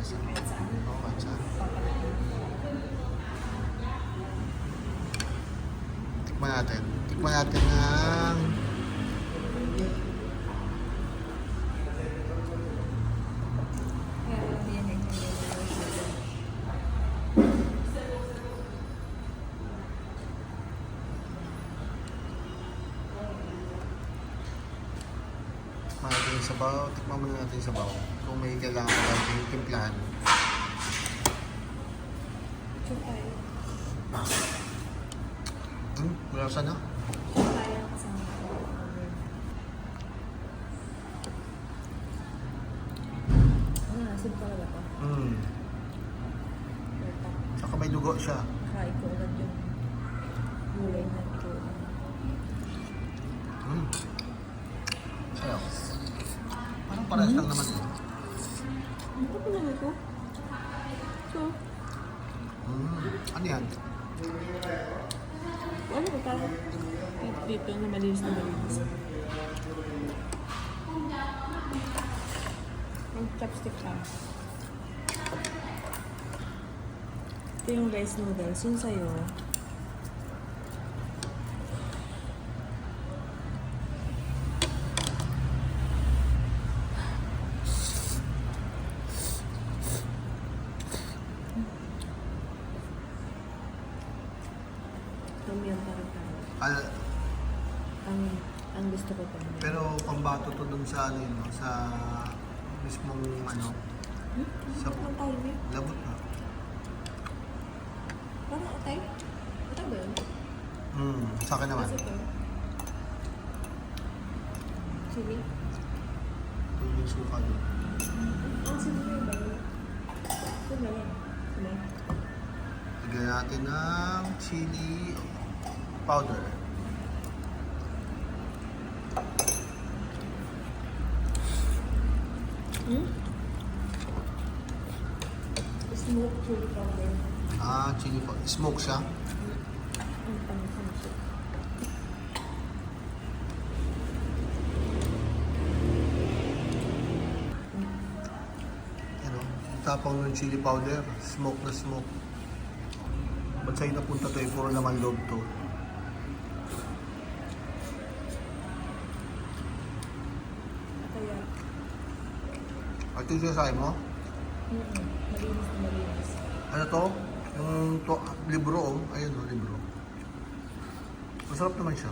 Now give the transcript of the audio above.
Kahit saan. Oo, kahit saan. Papalakin. Tikman natin. Tikman natin ng... Kaya yan eh. Tikman natin yung sabaw. Tikman muna natin yung sabaw. Kung may kailangan pa tayo yung timplahan. Sure tayo. Wala sana? Sure tayo kasama ko. Asin talaga to. Perfect. Saka may dugo siya. Try ko agad yung gulay na ito. Sarap. Parang parehas lang naman ito. Ano pa naman ito? So, Ano yan? ano ko parang dito na malinis na malinis. Ang chopstick lang. Ito yung rice noodles. Yung sa'yo. Tom yum parang tayo. Ang gusto ko pa. Pero pambato to dun sa ano yun, no? Sa mismong ano, sa Ang tayo niya. labot na. Parang atay. Atay ba yun? Sa akin naman. Kasi ito. Chili. Ito yung suka doon. Ang sili na ba yun? Ito na lang. Sila. Lagyan natin ng chili powder. Smoke chili powder. Chili powder. Smoke siya. Ang pangit siya. Ano? Tapang ng chili powder. Smoke na smoke. Ba't sa'yo napunta to eh? Puro naman loob to. Kaya, Ito yung sinasabi mo? malinis na malinis. Ano to? Yung to, libro oh. Ayun oh, libro. Masarap naman siya.